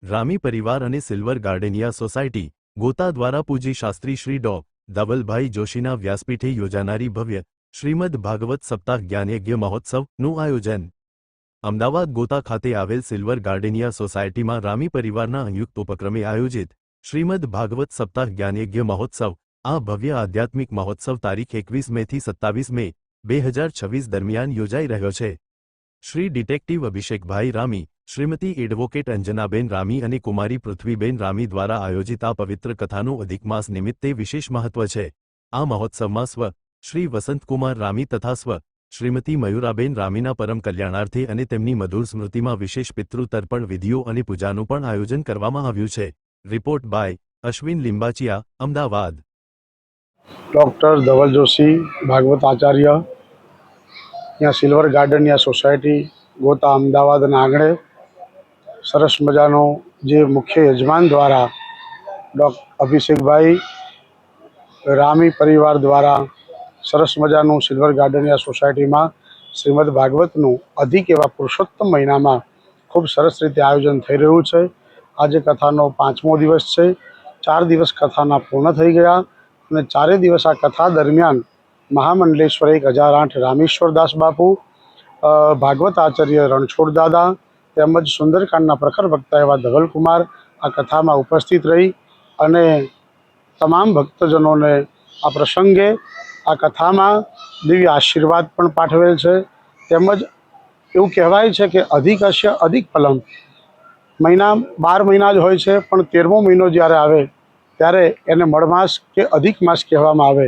રામી પરિવાર અને silver ગાર્ડેનિયા society ગોતા દ્વારા પૂજ્ય શાસ્ત્રી શ્રી ડો. ધવલભાઈ જોશીના વ્યાસપીઠે યોજાનારી ભવ્ય શ્રીમદ ભાગવત સપ્તાહ જ્ઞાનયજ્ઞ મહોત્સવનું આયોજન અમદાવાદ ગોતા ખાતે આવેલ સિલ્વર ગાર્ડેનિયા સોસાયટીમાં રામી પરિવારના સંયુક્ત ઉપક્રમે આયોજિત શ્રીમદ ભાગવત સપ્તાહ જ્ઞાનયજ્ઞ મહોત્સવ આ ભવ્ય આધ્યાત્મિક મહોત્સવ તારીખ 21 મેથી 27 મે 2026 દરમિયાન યોજાઈ રહ્યો છે। શ્રી ડિટેક્ટિવ અભિષેકભાઈ રામી, શ્રીમતી એડવોકેટ અંજનાબેન રામી અને કુમારી પૃથ્વીબેન રામી દ્વારા આયોજિત આ પવિત્ર કથાનું અધિક માસ નિમિત્તે વિશેષ મહત્વ છે। આ મહોત્સવમાં સ્વ શ્રી વસંતકુમાર રામી તથા સ્વ શ્રીમતી મયુરાબેન રામીના પરમ કલ્યાણાર્થે અને તેમની મધુર સ્મૃતિમાં વિશેષ પિતૃ તર્પણ વિધિઓ અને પૂજાનું પણ આયોજન કરવામાં આવ્યું છે। Report by Ashwin Limbachiya, Ahmedabad. Doctor Dhaval Joshi Bhagwat Acharya यहाँ सिल्वर गार्डनिया सोसायटी गोता अमदावाद आंगणे सरस मजानो जे मुख्य यजमान द्वारा अभिषेक भाई रामी परिवार द्वारा सरस मजानु सिल्वर गार्डनिया सोसायटी में श्रीमद भागवतनु अधिक एवं पुरुषोत्तम महीना में खूब सरस रीते आयोजन थई रह्युं छे। आज कथानो 5मो दिवस है। 4 दिवस कथाना पूर्ण थई गया અને 4 દિવસ આ કથા દરમિયાન મહામંડલેશ્વર 1008 રામેશ્વરદાસ બાપુ, ભાગવત આચાર્ય રણછોડ દાદા તેમજ સુંદરકાંડના પ્રખર વક્તા એવા ધવલકુમાર આ કથામાં ઉપસ્થિત રહી અને તમામ ભક્તજનોને આ પ્રસંગે આ કથામાં દિવ્ય આશીર્વાદ પણ પાઠવેલ છે। તેમજ એવું કહેવાય છે કે અધિકસ્ય અધિક ફલમ, મહિના 12 મહિના જ હોય છે પણ 13મો મહિનો જ્યારે આવે ત્યારે એને મળમાસ કે અધિક માસ કહેવામાં આવે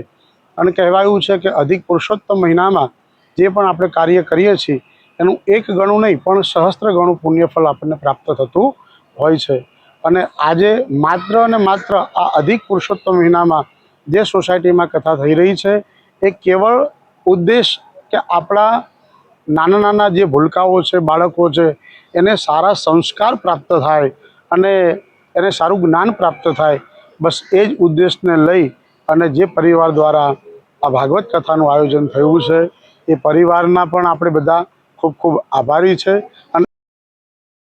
અને કહેવાયું છે કે અધિક પુરુષોત્તમ મહિનામાં જે પણ આપણે કાર્ય કરીએ છીએ એનું 1 ગણું નહીં પણ સહસ્ત્ર ગણું પુણ્યફળ આપણને પ્રાપ્ત થતું હોય છે। અને આજે માત્ર અને માત્ર આ અધિક પુરુષોત્તમ મહિનામાં જે સોસાયટીમાં કથા થઈ રહી છે એ કેવળ ઉદ્દેશ કે આપણા નાના નાના જે ભૂલકાઓ છે, બાળકો છે, એને સારા સંસ્કાર પ્રાપ્ત થાય અને એને સારું જ્ઞાન પ્રાપ્ત થાય, बस ए ज उद्देश्य ने लई अने जे परिवार द्वारा आ भागवत कथानुं आयोजन थयुं छे ए परिवारना पण आपणे बधा खूब खूब आभारी छे।